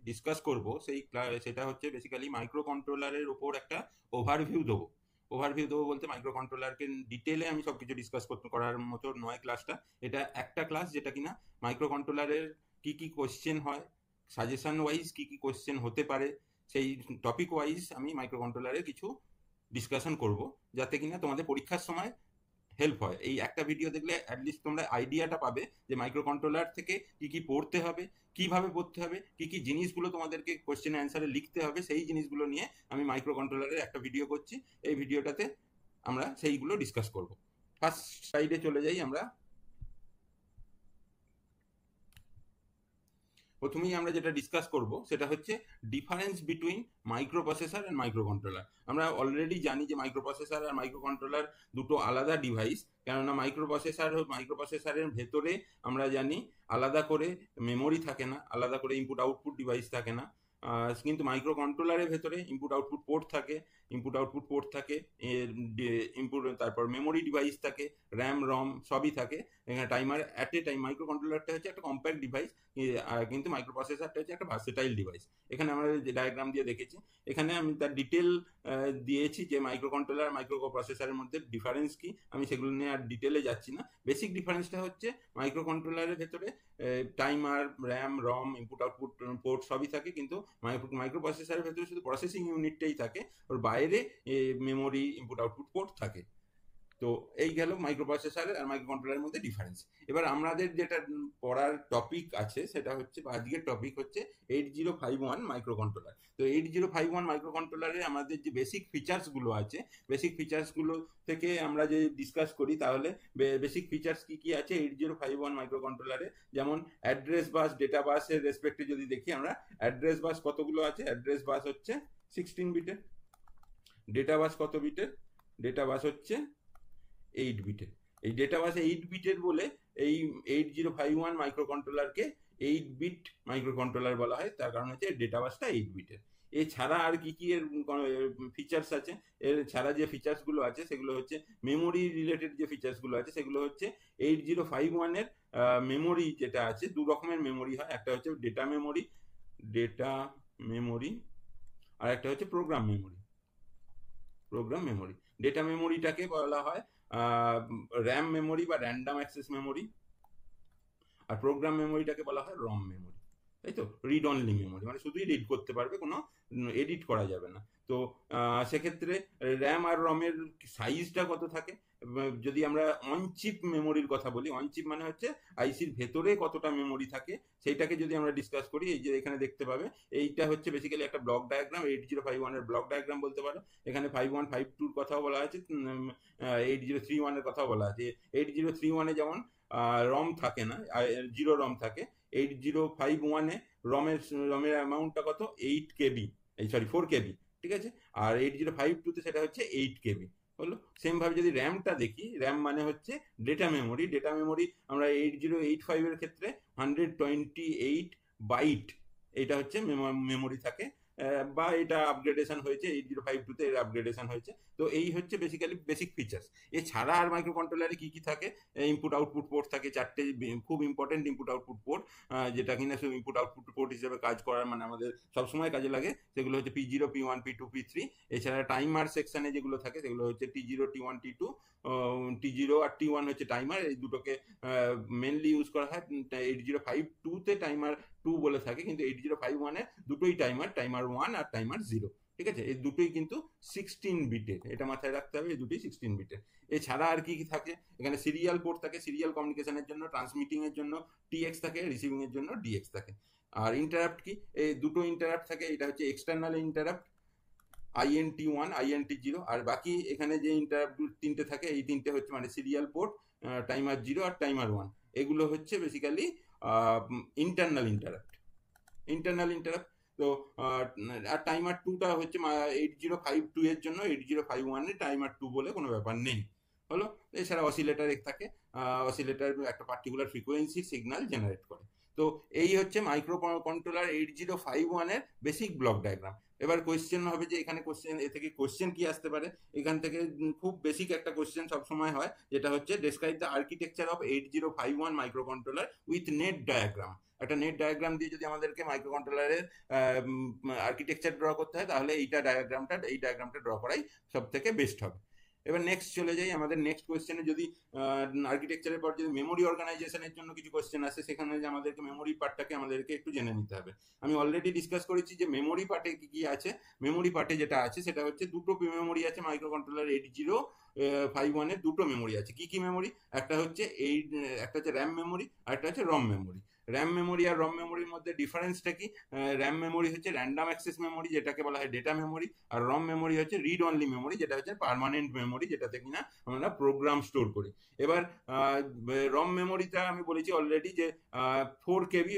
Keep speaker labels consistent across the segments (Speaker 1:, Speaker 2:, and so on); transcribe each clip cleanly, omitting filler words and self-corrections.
Speaker 1: Discuss করব সেটা হচ্ছে বেসিক্যালি মাইক্রো কন্ট্রোলারের ওপর একটা ওভারভিউ দেবো। ওভারভিউ দেবো বলতে মাইক্রো কন্ট্রোলারকে ডিটেলে আমি সব কিছু ডিসকাস করার মতো নয় ক্লাসটা। এটা একটা ক্লাস যেটা কিনা মাইক্রো কন্ট্রোলারের কি কি কোশ্চেন হয়, সাজেশন ওয়াইজ কি কি কোশ্চেন হতে পারে, সেই টপিক ওয়াইজ আমি মাইক্রো কন্ট্রোলারের কিছু ডিসকাশন করব, যাতে কিনা তোমাদের পরীক্ষার সময় হেল্প হয়। এই একটা ভিডিও দেখলে অ্যাটলিস্ট তোমরা আইডিয়াটা পাবে যে মাইক্রো কন্ট্রোলার থেকে কি কি পড়তে হবে, কিভাবে পড়তে হবে, কি কি জিনিসগুলো তোমাদেরকে কোশ্চেন অ্যান্সারে লিখতে হবে, সেই জিনিসগুলো নিয়ে আমি মাইক্রো কন্ট্রোলারের একটা ভিডিও করছি। এই ভিডিওটাতে আমরা সেইগুলো ডিসকাস করব। ফার্স্ট স্লাইডে চলে যাই আমরা। প্রথমেই আমরা যেটা ডিসকাস করব সেটা হচ্ছে difference between micro processor and micro controller. আমরা অলরেডি জানি যে মাইক্রো প্রসেসর আর মাইক্রো কন্ট্রোলার দুটো আলাদা ডিভাইস, কেননা মাইক্রো প্রসেসরের ভেতরে আমরা জানি আলাদা করে মেমোরি থাকে না, আলাদা করে ইনপুট আউটপুট ডিভাইস থাকে না। কিন্তু মাইক্রো কন্ট্রোলারের ভেতরে ইনপুট আউটপুট পোর্ট থাকে, ইনপুট তারপর মেমোরি ডিভাইস থাকে, র্যাম রম সবই থাকে। এখানে timer at a time. Micro কন্ট্রোলারটা হচ্ছে একটা কম্প্যাক্ট ডিভাইস, কিন্তু মাইক্রো প্রসেসরটা হচ্ছে একটা ভার্সেটাইল ডিভাইস। এখানে আমরা যে ডায়াগ্রাম দিয়ে দেখেছি, এখানে আমি তার ডিটেল দিয়েছি যে মাইক্রো কন্ট্রোলার মাইক্রো প্রসেসরের মধ্যে ডিফারেন্স কি। আমি সেগুলো নিয়ে আর ডিটেলে যাচ্ছি না। বেসিক ডিফারেন্সটা হচ্ছে মাইক্রো কন্ট্রোলারের ভেতরে timer, RAM ROM, input output port সবই থাকে, কিন্তু মাইক্রো প্রসেসরের ভেতরে শুধু প্রসেসিং ইউনিটটাই থাকে, ওর বাইরে মেমোরি, ইনপুট আউটপুট পোর্ট থাকে। তো এই গেল মাইক্রো প্রসেসর আর মাইক্রো কন্ট্রোলারের মধ্যে ডিফারেন্স। এবার আমাদের যেটা পড়ার টপিক আছে সেটা হচ্ছে, আজকের টপিক হচ্ছে 8051 মাইক্রো কন্ট্রোলার। তো 8051 মাইক্রো কন্ট্রোলারে আমাদের যে বেসিক ফিচার্সগুলো আছে, বেসিক ফিচার্সগুলো থেকে আমরা যে ডিসকাস করি, তাহলে বেসিক ফিচার্স কি কি আছে 8051 মাইক্রো কন্ট্রোলারে। যেমন অ্যাড্রেস বাস, ডেটা বাসের রেসপেক্টে যদি দেখি আমরা, অ্যাড্রেস বাস কতগুলো আছে? অ্যাড্রেস বাস হচ্ছে 16 বিটের। ডেটা বাস কত বিটের? ডেটা বাস হচ্ছে 8 বিটের। এই ডেটা বাস 8 বিটের বলে এই 8051 মাইক্রো কন্ট্রোলারকে 8 বিট মাইক্রো কন্ট্রোলার বলা হয়, তার কারণ হচ্ছে ডেটা বাসটা 8 বিটের। এছাড়া আর কি কি এর ফিচার্স আছে? এর ছাড়া যে ফিচার্সগুলো আছে সেগুলো হচ্ছে মেমোরি রিলেটেড। যে ফিচার্সগুলো আছে সেগুলো হচ্ছে 8051 এর মেমোরি যেটা আছে, দু রকমের মেমোরি হয়। একটা হচ্ছে ডেটা মেমোরি আর একটা হচ্ছে প্রোগ্রাম মেমোরি। ডেটা মেমোরিটাকে বলা হয় র্যাম মেমোরি বা র্যান্ডাম অ্যাক্সেস মেমোরি, আর প্রোগ্রাম মেমোরিটাকে বলা হয় রম মেমোরি। তাই তো, রিড অনলি মেমোরি, মানে শুধুই রিড করতে পারবে, কোনো এডিট করা যাবে না। তো সেক্ষেত্রে র্যাম আর রমের সাইজটা কত থাকে? যদি আমরা অনচিপ মেমোরির কথা বলি, অনচিপ মানে হচ্ছে আইসির ভেতরে কতটা মেমোরি থাকে, সেইটাকে যদি আমরা ডিসকাস করি, এই যে এখানে দেখতে পাবে, এইটা হচ্ছে বেসিক্যালি একটা ব্লক ডায়াগ্রাম, 8051 এর ব্লক ডায়াগ্রাম বলতে পারো। এখানে 5152 কথাও বলা আছে, 8031 এর কথাও বলা আছে। 8031 যেমন রম থাকে না, 0 রম থাকে। 8051 রমের অ্যামাউন্টটা কত? 8 KB, সরি 4 KB, ঠিক আছে। আর 8052 সেটা হচ্ছে 8 KB হলো। সেম ভাবে যদি র্যামটা দেখি, র্যাম মানে হচ্ছে ডেটা মেমোরি আমরা 8085 এর ক্ষেত্রে 128 বাইট, এটা হচ্ছে মেমোরি থাকে, বা এটা আপগ্রেডেশন হয়েছে 8052 এর আপগ্রেডেশন হয়েছে। তো এই হচ্ছে বেসিক্যালি বেসিক ফিচার্স। এছাড়া আর মাইক্রো কন্ট্রোলারে কি কি থাকে? ইনপুট আউটপুট পোর্ট থাকে, 4টে খুব ইম্পর্টেন্ট ইনপুট আউটপুট পোর্ট, যেটা কিনা শুধু ইনপুট আউটপুট পোর্ট হিসেবে কাজ করার, মানে আমাদের সবসময় কাজে লাগে। সেগুলো হচ্ছে P0, P1, P2, P3। এছাড়া টাইমার সেকশনে যেগুলো থাকে সেগুলো হচ্ছে T0, T1, T2। T0 আর T1 হচ্ছে টাইমার, এই দুটোকে মেনলি ইউজ করা হয়। 8052 টাইমার 2 বলে থাকে, কিন্তু 8051 দুটোই টাইমার 1 আর টাইমার 0, ঠিক আছে। এই দুটোই কিন্তু 16 বিটের, এটা মাথায় রাখতে হবে, এই দুটোই 16 বিটের। এছাড়া আর কি কি থাকে? এখানে সিরিয়াল পোর্ট থাকে, সিরিয়াল কমিউনিকেশনের জন্য, ট্রান্সমিটিং এর জন্য TX থাকে, রিসিভিং এর জন্য DX থাকে। আর ইন্টারাপ্ট কি? এই দুটো ইন্টারাপ্ট থাকে, এটা হচ্ছে এক্সটার্নাল ইন্টারাপ্ট, INT1, INT0। আর বাকি এখানে যে ইন্টারাপ্ট তিনটে থাকে, এই তিনটে হচ্ছে মানে সিরিয়াল পোর্ট, টাইমার 0 আর টাইমার 1, এগুলো হচ্ছে বেসিক্যালি ইন্টারনাল ইন্টারাপ্ট। তো আর টাইমার 2টা হচ্ছে 8052 এর জন্য, 8051 টাইমার 2 বলে কোনো ব্যাপার নেই হলো। এছাড়া অসিলেটার থাকে, অসিলেটার একটা পার্টিকুলার ফ্রিকোয়েন্সি সিগন্যাল জেনারেট করে। তো এই হচ্ছে মাইক্রো কন্ট্রোলার 8051 এর বেসিক ব্লক ডায়াগ্রাম। এবার কোয়েশ্চেন হবে যে এখানে কোয়েশ্চেন এ থেকে কোয়েশ্চেন কি আসতে পারে, এখান থেকে খুব বেসিক একটা কোয়েশ্চেন সবসময় হয়, যেটা হচ্ছে describe the architecture of 8051 micro controller with net diagram. একটা নেট ডায়াগ্রাম দিয়ে যদি আমাদেরকে মাইক্রো কন্ট্রোলারের আর্কিটেকচার ড্র করতে হয়, তাহলে এই ডায়াগ্রামটা ড্র করাই সব থেকে বেস্ট হবে। এবার নেক্সট চলে যাই আমাদের নেক্সট কোয়েশ্চেনে। যদি আর্কিটেকচারের পর যদি মেমোরি অর্গানাইজেশনের জন্য কিছু কোয়েশ্চেন আসে, সেখানে যে আমাদেরকে মেমোরি পার্টটাকে আমাদেরকে একটু জেনে নিতে হবে। আমি অলরেডি ডিসকাস করেছি যে মেমোরি পার্টে কি কি আছে। মেমোরি পার্টে যেটা আছে সেটা হচ্ছে দুটো মেমোরি আছে মাইক্রো কন্ট্রোলার 8051-এর দুটো মেমোরি আছে। কি কি মেমোরি? একটা হচ্ছে র্যাম মেমোরি আর একটা হচ্ছে রম মেমোরি। র্যাম মেমোরি আর রম মেমোরির মধ্যে ডিফারেন্সটা কি? র্যাম মেমোরি হচ্ছে র্যান্ডাম অ্যাক্সেস মেমোরি, যেটাকে বলা হয় ডেটা মেমোরি, আর রম মেমোরি হচ্ছে রিড অনলি মেমোরি, যেটা হচ্ছে পার্মানেন্ট মেমোরি, যেটাতে কিনা আমরা প্রোগ্রাম স্টোর করি। এবার রম মেমোরিটা আমি বলেছি অলরেডি যে 4 KB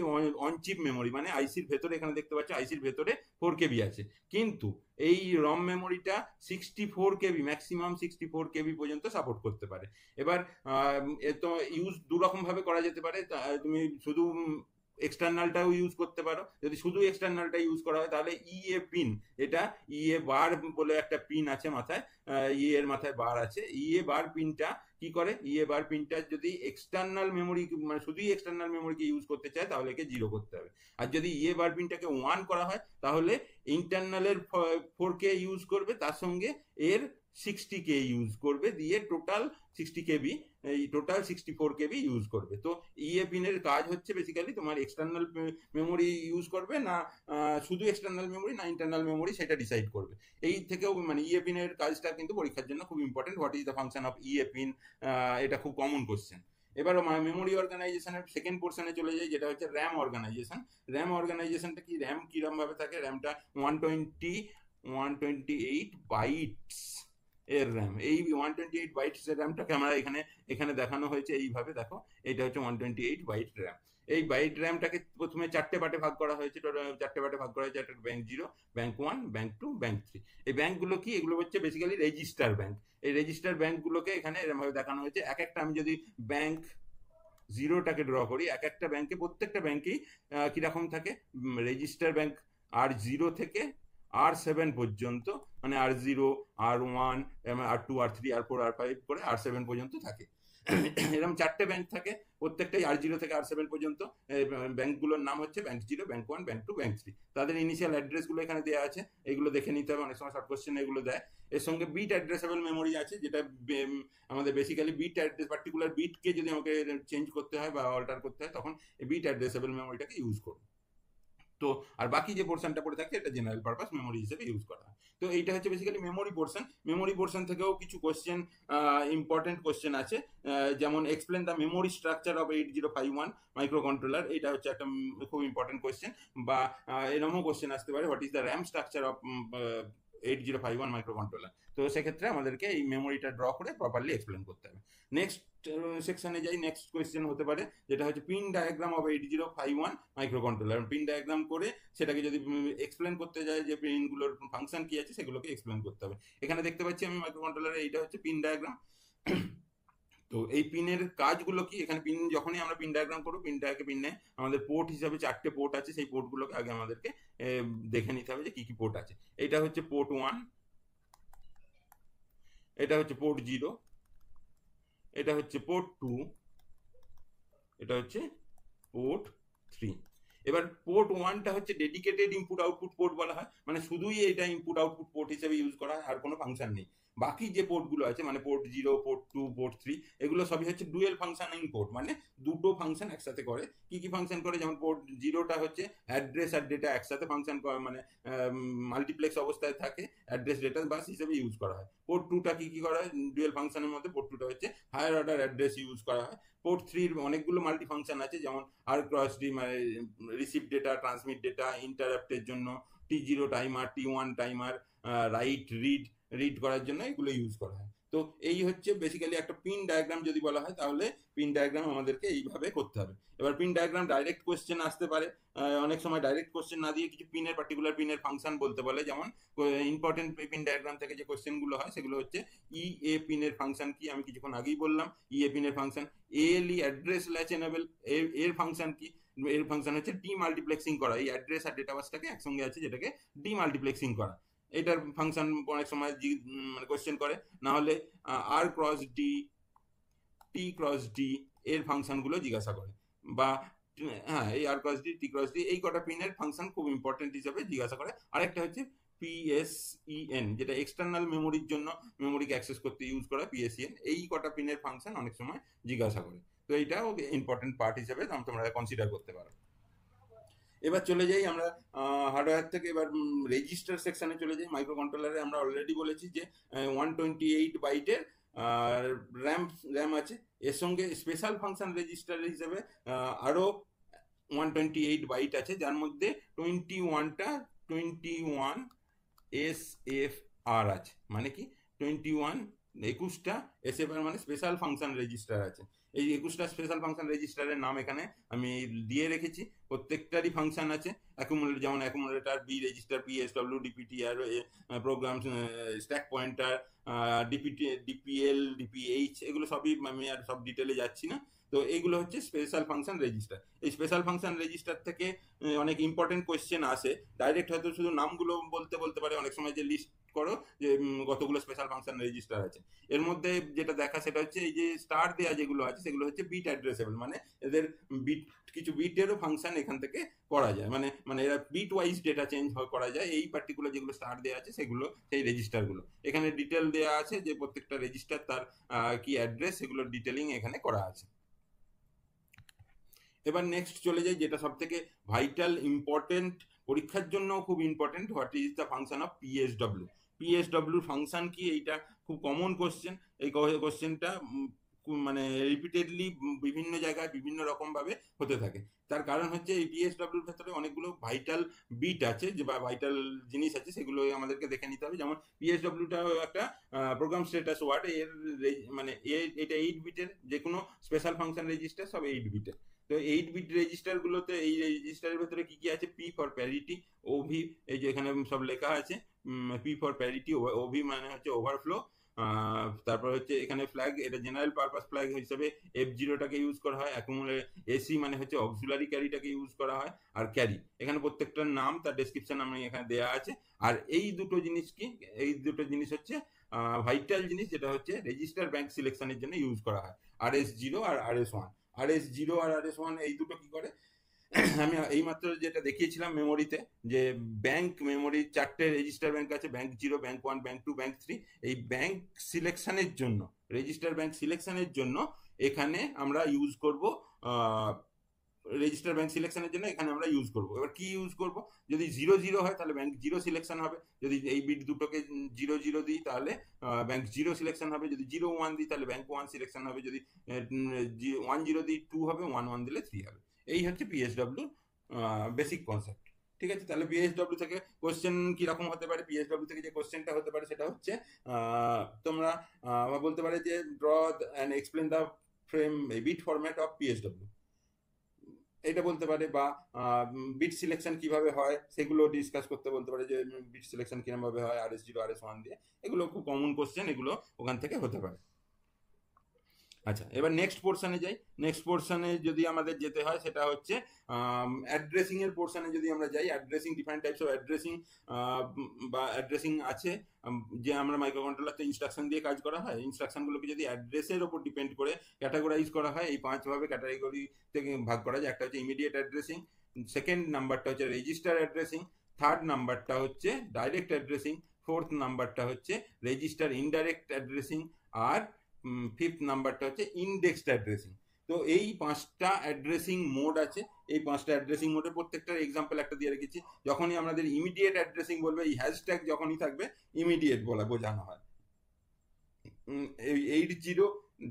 Speaker 1: অন চিপ মেমোরি, মানে আইসির ভেতরে, এখানে দেখতে পাচ্ছ আইসির ভেতরে 4 KB আছে, কিন্তু এই রম মেমোরিটা 64 KB, ম্যাক্সিমাম 64 KB পর্যন্ত সাপোর্ট করতে পারে। এবার তো ইউজ দু রকম ভাবে করা যেতে পারে। তুমি শুধু এক্সটার্নালটাও ইউজ করতে পারো। যদি শুধু এক্সটার্নালটা ইউজ করা হয়, তাহলে ইএ পিন, এটা ইএ বার বলে একটা পিন আছে মাথায়, ইএ এর মাথায় বার আছে। ইএ বার পিনটা কি করে? ইএ বার পিনটা যদি এক্সটার্নাল মেমোরি, মানে শুধুই এক্সটার্নাল মেমোরিকে ইউজ করতে চায়, তাহলে একে 0 করতে হবে। আর যদি ইএ বার পিনটাকে 1 করা হয়, তাহলে ইন্টারনালের 4K ইউজ করবে, তার সঙ্গে এর 60K ইউজ করবে, দিয়ে টোটাল 60 KB, এই টোটাল 64 KB ইউজ করবে। তো ইএ পিনের কাজ হচ্ছে বেসিক্যালি তোমার এক্সটার্নাল মেমোরি ইউজ করবে না শুধু এক্সটার্নাল মেমোরি না ইন্টারনাল মেমোরি, সেটা ডিসাইড করবে। এই থেকেও মানে ইএ পিনের কাজটা কিন্তু পরীক্ষার জন্য খুব important. What is the function of EA pin, এটা খুব কমন কোশ্চেন। এবার মেমোরি অর্গানাইজেশনের সেকেন্ড পোর্শনে চলে যাই, যেটা হচ্ছে র্যাম অর্গানাইজেশন। র্যাম অর্গানাইজেশনটা কি? র্যাম কিরম ভাবে থাকে? র্যামটা 128 বাইটস এর র্যাম। এই 128 বাইটস এর র্যামটাকে আমরা এখানে দেখানো হয়েছে এইভাবে, দেখো এটা হচ্ছে 128 বাইট র্যাম। এই বাইট র্যামটাকে প্রথমে 4টে পার্টে ভাগ করা হয়েছে। 4টে পার্টে ভাগ করা হয়েছে। একটা ব্যাংক 0, ব্যাংক 1, ব্যাংক 2, ব্যাংক 3। এই ব্যাংকগুলো কি? এগুলো হচ্ছে বেসিক্যালি রেজিস্টার ব্যাংক। এই রেজিস্টার ব্যাংকগুলোকে এখানে এরকম ভাবে দেখানো হয়েছে। এক একটা, আমি যদি ব্যাংক 0টাকে ড্র করি, এক একটা ব্যাংকে, প্রত্যেকটা ব্যাংকেই কিরকম থাকে? রেজিস্টার ব্যাংক R0 থেকে R7 পর্যন্ত, মানে R0, R1, R2, R3, R4, R5 করে R7 পর্যন্ত থাকে। এরকম 4টে ব্যাংক থাকে, প্রত্যেকটাই R0 থেকে R7 পর্যন্ত। ব্যাংকগুলোর নাম হচ্ছে ব্যাংক 0, ব্যাংক 1, ব্যাংক 2, ব্যাংক 3। তাদের ইনিশিয়াল অ্যাড্রেসগুলো এখানে দেওয়া আছে, এগুলো দেখে নিতে হবে। অনেক সময় শর্ট কোশ্চেন এগুলো দেয়। এর সঙ্গে বিট অ্যাড্রেসেবল মেমোরি আছে, যেটা আমাদের বেসিক্যালি বিট অ্যাড্রেস, পার্টিকুলার বিটকে যদি আমাকে চেঞ্জ করতে হয় বা অল্টার করতে হয়, তখন এই বিট অ্যাড্রেসেবল মেমোরিটাকে ইউজ করব। তো আর বাকি যে পোর্শনটা পড়ে থাকে, এটা জেনারেল পারপাস মেমোরি হিসেবে ইউজ করা হয়। তো এইটা হচ্ছে basically memory portion. Memory portion থেকেও কিছু কোশ্চেন, ইম্পর্টেন্ট কোশ্চেন আছে, যেমন explain the memory structure of 8051 micro controller. এটা হচ্ছে একটা খুব ইম্পর্টেন্ট কোশ্চেন। বা এরকমও কোশ্চেন আসতে পারে, what is the RAM structure of 8051 micro controller. তো সেক্ষেত্রে আমাদেরকে এই মেমোরিটা ড্র করে প্রপারলি এক্সপ্লেন করতে হবে। নেক্সট সেকশনে যাই। নেক্সট কোয়েশ্চেন হতে পারে, যেটা হচ্ছে pin diagram of 8051 micro controller. Pin diagram করে সেটাকে যদি এক্সপ্লেন করতে যায়, যে পিনগুলোর ফাংশন কি আছে সেগুলোকে এক্সপ্লেন করতে হবে। এখানে দেখতে পাচ্ছি আমি মাইক্রো কন্ট্রোলারে, এইটা হচ্ছে পিন ডায়াগ্রাম। তো এই পিনের কাজগুলো কি? এখানে পিন, যখনই আমরা পিন ডায়াগ্রাম করবো, পিনে আমাদের পোর্ট হিসাবে 4টে পোর্ট আছে। সেই পোর্টগুলোকে আগে আমাদেরকে দেখে নিতে হবে যে কি কি পোর্ট আছে। এটা হচ্ছে পোর্ট 1, এটা হচ্ছে পোর্ট 0, এটা হচ্ছে পোর্ট 2, এটা হচ্ছে পোর্ট 3। এবার পোর্ট 1টা হচ্ছে ডেডিকেটেড ইনপুট আউটপুট পোর্ট বলা হয়, মানে শুধুই এটা ইনপুট আউটপুট পোর্ট হিসেবে ইউজ করা হয়, আর কোনো ফাংশন নেই। বাকি যে পোর্টগুলো আছে, মানে পোর্ট 0, পোর্ট 2, পোর্ট 3, এগুলো সবই হচ্ছে ডুয়েল ফাংশনিং পোর্ট, মানে দুটো ফাংশন একসাথে করে। কি কি ফাংশন করে? যেমন পোর্ট 0টা হচ্ছে অ্যাড্রেস আর ডেটা একসাথে ফাংশন করে, মানে মাল্টিপ্লেক্স অবস্থায় থাকে, অ্যাড্রেস ডেটা বাস হিসেবে ইউজ করা হয়। পোর্ট 2টা কি কি করা হয় ডুয়েল ফাংশনের মধ্যে? পোর্ট 2টা হচ্ছে হায়ার অর্ডার অ্যাড্রেস ইউজ করা হয়। পোর্ট 3-র অনেকগুলো মাল্টি ফাংশন আছে, যেমন R×D, মানে রিসিভ ডেটা, ট্রান্সমিট ডেটা, ইন্টারাপ্টের জন্য, T0 timer, T1 timer, right read করার জন্য এগুলো ইউজ করা হয়। তো এই হচ্ছে বেসিক্যালি একটা পিন ডায়াগ্রাম যদি বলা হয়, তাহলে পিন ডায়াগ্রাম আমাদেরকে এইভাবে করতে হবে। এবার পিন ডায়াগ্রাম ডাইরেক্ট কোশ্চেন আসতে পারে, অনেক সময় ডাইরেক্ট কোশ্চেন না দিয়ে কিছু পিনের, পার্টিকুলার পিনের ফাংশন বলতে বলে। যেমন ইম্পর্টেন্ট পিন ডায়াগ্রাম থেকে যে কোশ্চেনগুলো হয়, সেগুলো হচ্ছে ইএ পিনের ফাংশন কি? আমি কিছুক্ষণ আগেই বললাম ইএ পিনের function. ALE address latch enable, এর ফাংশন কি? এর ফাংশন হচ্ছে ডিমাল্টিপ্লেক্সিং করা, এই অ্যাড্রেস আর ডেটা বাসটাকে একসঙ্গে আছে যেটাকে ডিমাল্টিপ্লেক্সিং করা। এটার ফাংশন অনেক সময় মানে কোয়েশ্চেন করে, না হলে R cross D, T cross D এর ফাংশনগুলো জিজ্ঞাসা করে, বা হ্যাঁ এই R cross D, T cross D এই কটা পিনের ফাংশন খুব ইম্পর্টেন্ট হিসাবে জিজ্ঞাসা করে। আরেকটা হচ্ছে পিএসইএন, যেটা এক্সটার্নাল মেমোরির জন্য মেমোরিকে অ্যাক্সেস করতে ইউজ করা পিএসইএন, এই কটা পিনের ফাংশন অনেক সময় জিজ্ঞাসা করে। তো এইটাও ইম্পর্টেন্ট পার্ট হিসেবে তোমরা কনসিডার করতে পারো। এবার চলে যাই আমরা হার্ডওয়্যার থেকে, এবার রেজিস্টার সেকশনে চলে যাই। মাইক্রো কন্ট্রোলারে আমরা অলরেডি বলেছি যে 128 বাইটের র্যাম আছে, এর সঙ্গে স্পেশাল ফাংশন রেজিস্টার হিসেবে আরও 128 বাইট আছে, যার মধ্যে 21 SFR আছে। মানে কি 21টা SFR মানে স্পেশাল ফাংশন রেজিস্টার আছে। এই 21টা স্পেশাল ফাংশন রেজিস্টারের নাম এখানে আমি দিয়ে রেখেছি, প্রত্যেকটারই ফাংশন আছে। অ্যাকুমুলেটর যেমন accumulator, B register, PSW, DPTR, program stack pointer, DPL, DPH, এগুলো সবই আমি আর সব ডিটেলে যাচ্ছি না। তো এইগুলো হচ্ছে স্পেশাল ফাংশন রেজিস্টার। এই স্পেশাল ফাংশন রেজিস্টার থেকে অনেক ইম্পর্টেন্ট কোয়েশ্চেন আসে, ডাইরেক্ট হয়তো শুধু নামগুলো বলতে পারে অনেক সময়, যে লিস্ট করো যে কতগুলো স্পেশাল ফাংশন রেজিস্টার আছে। এর মধ্যে যেটা দেখা সেটা হচ্ছে এই যে স্টার দেওয়া যেগুলো আছে সেগুলো হচ্ছে বিট অ্যাড্রেসেবল, মানে এদের বিট, কিছু বিটেরও ফাংশন এখান থেকে করা যায়, মানে এরা বিট ওয়াইজ ডেটা চেঞ্জ করা যায়। এই পার্টিকুলার যেগুলো স্টার দেওয়া আছে সেগুলো সেই রেজিস্টারগুলো, এখানে ডিটেল দেওয়া আছে যে প্রত্যেকটা রেজিস্টার তার কি অ্যাড্রেস, সেগুলোর ডিটেলিং এখানে করা আছে। এবার নেক্সট চলে যাই, যেটা সব থেকে ভাইটাল ইম্পর্টেন্ট, পরীক্ষার জন্য খুব important, what is the function of PSW। PSW function কি, এইটা খুব কমন কোশ্চেন। এই কোশ্চেনটা মানে রিপিটেডলি বিভিন্ন জায়গায় বিভিন্ন রকম ভাবে হতে থাকে। তার কারণ হচ্ছে এই PSWর ভেতরে অনেকগুলো ভাইটাল বিট আছে, যে বা ভাইটাল জিনিস আছে, সেগুলো আমাদেরকে দেখে নিতে হবে। যেমন PSWটা একটা প্রোগ্রাম স্ট্যাটাস ওয়ার্ড, এর মানে এটা 8 বিটের, যে কোনো স্পেশাল ফাংশন রেজিস্টার সব 8 বিটের। তো 8 বিট রেজিস্টারগুলোতে এই রেজিস্টারের ভেতরে কি কি আছে, P ফর প্যারিটি, OV, এই যে এখানে সব লেখা আছে, P ফর প্যারিটি, OV মানে হচ্ছে ওভারফ্লো, তারপর হচ্ছে এখানে ফ্ল্যাগ, এটা জেনারেল পারপাস ফ্ল্যাগ হিসেবে F0টাকে ইউজ করা হয়। অ্যাকুমুলেটর AC মানে হচ্ছে অক্সিলারি ক্যারিটাকে ইউজ করা হয়। আর ক্যারি, এখানে প্রত্যেকটার নাম, তার ডেসক্রিপশন আমি এখানে দেওয়া আছে। আর এই দুটো জিনিস কি, এই দুটো জিনিস হচ্ছে ভাইটাল জিনিস, যেটা হচ্ছে রেজিস্টার ব্যাংক সিলেকশনের জন্য ইউজ করা হয়, RS0 আর RS1। RS0 আর RS1 এই দুটো কি করে, আমি এইমাত্র যেটা দেখিয়েছিলাম মেমোরিতে, যে ব্যাংক মেমোরি 4টে রেজিস্টার ব্যাংক আছে, ব্যাংক 0, ব্যাংক 1, ব্যাংক 2, ব্যাংক 3। এই ব্যাংক সিলেকশনের জন্য, রেজিস্টার ব্যাংক সিলেকশনের জন্য এখানে আমরা ইউজ করব, রেজিস্টার ব্যাংক সিলেকশনের জন্য এখানে আমরা ইউজ করব। এবার কি ইউজ করব, যদি 0 হয় তাহলে ব্যাংক 0 সিলেকশন হবে, যদি এই বিট দুটোকে 0 দিই তাহলে ব্যাংক 0 সিলেকশন হবে, যদি 0 1 দিই তাহলে ব্যাংক 1 সিলেকশন হবে, যদি 1 0 দিই 2 হবে, 1 1 দিলে 3 হবে। এই হচ্ছে PSW বেসিক কনসেপ্ট। ঠিক আছে, তাহলে PSW থেকে কোশ্চেন কিরকম হতে পারে, PSW থেকে যে কোশ্চেনটা হতে পারে সেটা হচ্ছে তোমরা বলতে পারে যে draw and explain the frame bit format of PSW, এটা বলতে পারে, বা বিট সিলেকশন কিভাবে হয় সেগুলো ডিসকাস করতে বলতে পারে, যে বিট সিলেকশন কিরকম ভাবে হয় RS0 RS1 দিয়ে। এগুলো খুব কমন কোশ্চেন, এগুলো ওখান থেকে হতে পারে। আচ্ছা, এবার নেক্সট পোর্শনে যাই। নেক্সট পোর্শনে যদি আমাদের যেতে হয় সেটা হচ্ছে অ্যাড্রেসিং এর পোর্শনে যদি আমরা যাই, addressing, different types of addressing বা অ্যাড্রেসিং আছে, যে আমরা মাইক্রো কন্ট্রোলারতে ইনস্ট্রাকশন দিয়ে কাজ করা হয়, ইনস্ট্রাকশনগুলোকে যদি অ্যাড্রেসের ওপর ডিপেন্ড করে ক্যাটাগরাইজ করা হয়, এই 5 ভাবে ক্যাটাগরি থেকে ভাগ করা যায়। একটা হচ্ছে ইমিডিয়েট অ্যাড্রেসিং, সেকেন্ড নাম্বারটা হচ্ছে রেজিস্টার অ্যাড্রেসিং, থার্ড নাম্বারটা হচ্ছে ডাইরেক্ট অ্যাড্রেসিং, ফোর্থ নাম্বারটা হচ্ছে রেজিস্টার ইনডাইরেক্ট অ্যাড্রেসিং, আর ফিফথ নাম্বারটা হচ্ছে ইন্ডেক্সড অ্যাড্রেসিং। তো এই 5টা অ্যাড্রেসিং মোড আছে। এই 5টা অ্যাড্রেসিং মোডের প্রত্যেকটার এক্সাম্পল একটা দিয়ে রেখেছি। যখনই আমাদের ইমিডিয়েট অ্যাড্রেসিং বলবে, এই হ্যাশট্যাগ যখনই থাকবে ইমিডিয়েট বোঝানো হয়। 80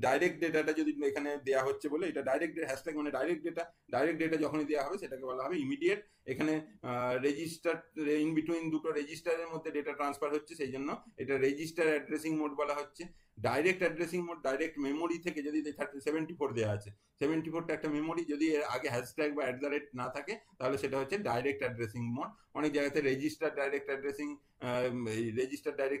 Speaker 1: ডাইরেক্ট ডেটাটা যদি এখানে দেওয়া হচ্ছে বলে, এটা ডাইরেক্ট হ্যাশট্যাগ মানে ডাইরেক্ট ডেটা যখনই দেওয়া হবে সেটাকে বলা হবে ইমিডিয়েট। এখানে রেজিস্টার, ইন বিটুইন দুটো রেজিস্টারের মধ্যে ডেটা ট্রান্সফার হচ্ছে, সেই জন্য এটা রেজিস্টার অ্যাড্রেসিং মোড বলা হচ্ছে। Direct addressing mode, direct memory থেকে যদি 74 দেওয়া আছে, 74টা একটা মেমোরি, যদি এর আগে হ্যাশট্যাগ বা @ না থাকে তাহলে সেটা হচ্ছে ডাইরেক্ট অ্যাড্রেসিং মোড। অনেক জায়গাতে রেজিস্টার ডাইরেক্ট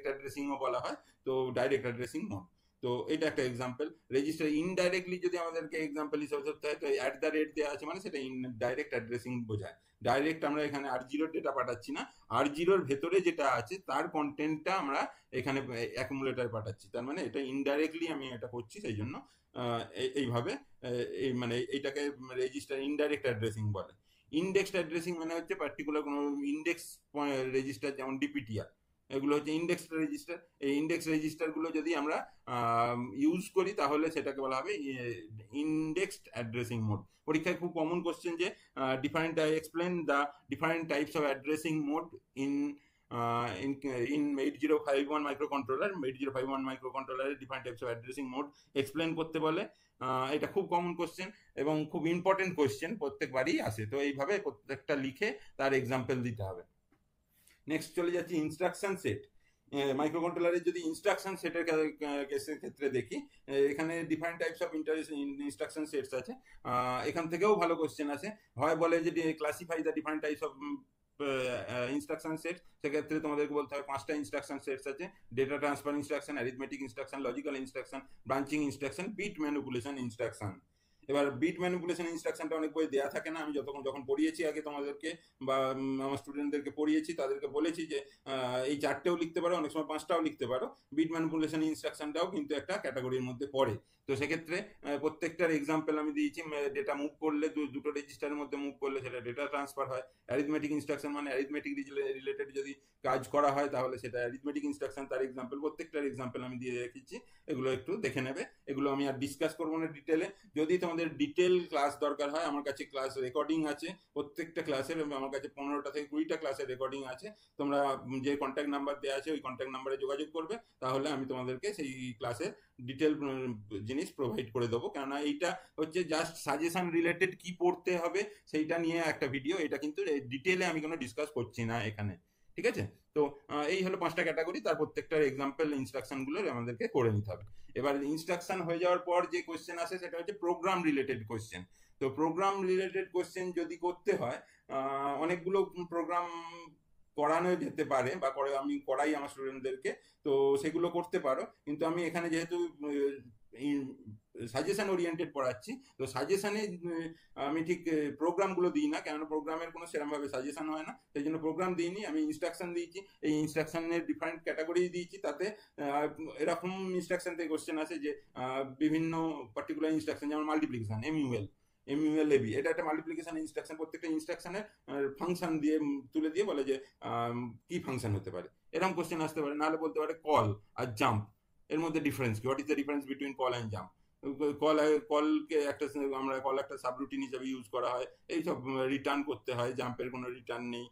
Speaker 1: অ্যাড্রেসিংও বলা হয়, তো ডাইরেক্ট অ্যাড্রেসিং মোড। তো এটা একটা এক্সাম্পল। রেজিস্টার ইনডাইরেক্টলি যদি আমাদেরকে এক্সাম্পল হিসেবে ধরতে হয়, তো অ্যাট দ্য রেট দেওয়া আছে মানে সেটা ইনডাইরেক্ট অ্যাড্রেসিং বোঝায়। ডাইরেক্ট আমরা এখানে R0 ডেটা পাঠাচ্ছি না, R0 ভেতরে যেটা আছে তার কন্টেন্টটা আমরা এখানে অ্যাকুমুলেটার পাঠাচ্ছি, তার মানে এটা ইনডাইরেক্টলি আমি এটা করছি, সেই জন্য এইভাবে এই মানে এইটাকে রেজিস্টার ইনডাইরেক্ট অ্যাড্রেসিং বলে। ইন্ডেক্সড অ্যাড্রেসিং মানে হচ্ছে পার্টিকুলার কোনো ইন্ডেক্স রেজিস্টার, যেমন ডিপিটিআর, এগুলো হচ্ছে ইন্ডেক্স রেজিস্টার। এই ইন্ডেক্স রেজিস্টারগুলো যদি আমরা ইউজ করি তাহলে সেটাকে বলা হবে ইন্ডেক্সড অ্যাড্রেসিং মোড। পরীক্ষায় খুব কমন কোশ্চেন যে different explain the different types of addressing mode in in 8051 microcontroller. 8051 মাইক্রোকন্ট্রোলারের different types of addressing mode explain করতে বলে। এটা খুব কমন কোশ্চেন এবং খুব ইম্পর্টেন্ট কোশ্চেন, প্রত্যেকবারই আসে। তো এইভাবে প্রত্যেকটা লিখে তার এক্সাম্পল দিতে হবে। নেক্সট চলে যাচ্ছি ইনস্ট্রাকশন সেট। মাইক্রোকন্ট্রোলারের যদি ইনস্ট্রাকশন সেটের কেসের ক্ষেত্রে দেখি, এখানে different types of instruction sets আছে। এখান থেকেও ভালো কোশ্চেন আছে, হয় বলে যে classify the different types of instruction set, সেক্ষেত্রে তোমাদেরকে বলতে হবে 5টা ইনস্ট্রাকশন সেটস আছে: data transfer instruction, arithmetic instruction, logical instruction, branching instruction, bit manipulation instruction. এবার বিট ম্যানিপুলেশন ইনস্ট্রাকশনটা অনেক বই দেওয়া থাকে না। আমি যখন পড়িয়েছি আগে তোমাদেরকে বা আমার স্টুডেন্টদেরকে পড়িয়েছি, তাদেরকে বলেছি যে এই 4টেও লিখতে পারো, অনেক সময় 5টাও লিখতে পারো। বিট ম্যানিপুলেশন ইনস্ট্রাকশনটাও কিন্তু একটা ক্যাটাগরির মধ্যে পড়ে। তো সেক্ষেত্রে প্রত্যেকটার এক্সাম্পল আমি দিয়েছি। ডেটা মুভ করলে, দুটো রেজিস্টারের মধ্যে মুভ করলে সেটা ডেটা ট্রান্সফার হয়। অ্যারিথমেটিক ইনস্ট্রাকশন মানে অ্যারিথমেটিক রিলেটেড যদি কাজ করা হয় তাহলে সেটা অ্যারিথমেটিক ইনস্ট্রাকশন, তার এক্সাম্পল, প্রত্যেকটার এক্সাম্পল আমি দিয়ে রেখেছি। এগুলো একটু দেখে নেবে। এগুলো আমি আর ডিসকাস করবো না ডিটেলে। যদি তোমাদের ডিটেল ক্লাস দরকার হয়, আমার কাছে ক্লাস রেকর্ডিং আছে প্রত্যেকটা ক্লাসের, আমার কাছে 15টা থেকে 20টা ক্লাসের রেকর্ডিং আছে। তোমরা যে কন্ট্যাক্ট নাম্বার দেওয়া আছে ওই কন্ট্যাক্ট নাম্বারে যোগাযোগ করবে, তাহলে আমি তোমাদেরকে সেই ক্লাসের ডিটেল জিনিস প্রোভাইড করে দেবো। কেননা এইটা হচ্ছে জাস্ট সাজেশন রিলেটেড কি পড়তে হবে সেইটা নিয়ে একটা ভিডিও, এটা কিন্তু ডিটেলে আমি কোনো ডিসকাস করছি না এখানে, ঠিক আছে? তো এই হলো 5টা ক্যাটাগরি, তার প্রত্যেকটার এক্সাম্পল ইনস্ট্রাকশনগুলো আমাদেরকে করে নিতে হবে। এবার ইনস্ট্রাকশন হয়ে যাওয়ার পর যে কোশ্চেন আসে সেটা হচ্ছে প্রোগ্রাম রিলেটেড কোশ্চেন। তো প্রোগ্রাম রিলেটেড কোশ্চেন যদি করতে হয়, অনেকগুলো প্রোগ্রাম করানো যেতে পারে বা আমি করাই আমার স্টুডেন্টদেরকে, তো সেগুলো করতে পারো। কিন্তু আমি এখানে যেহেতু সাজেশন ওরিয়েন্টেড পড়াচ্ছি, তো সাজেশনে আমি ঠিক প্রোগ্রামগুলো দিই না, কেননা প্রোগ্রামের কোনো সেরকমভাবে সাজেশন হয় না, সেই জন্য প্রোগ্রাম দিইনি। আমি ইনস্ট্রাকশন দিয়েছি, এই ইনস্ট্রাকশনের ডিফারেন্ট ক্যাটাগরি দিয়েছি। তাতে এরকম ইনস্ট্রাকশন থেকে কোশ্চেন আছে যে বিভিন্ন পার্টিকুলার ইনস্ট্রাকশন, যেমন মাল্টিপ্লিকেশন, MUL, এটা একটা মাল্টিপ্লিকেশন ইনস্ট্রাকশন। প্রত্যেকটা ইনস্ট্রাকশনের ফাংশন দিয়ে তুলে দিয়ে বলে যে কি ফাংশন হতে পারে, এরকম কোশ্চেন আসতে পারে। নাহলে বলতে পারে কল আর জাম্প, এর মধ্যে ডিফারেন্স কি, what is the difference between call and jump. কলকে আমরা কল একটা সাবরুটিন হিসেবে ইউজ করা হয়, এই সব রিটার্ন করতে হয়, জাম্পের কোনো রিটার্ন নেই।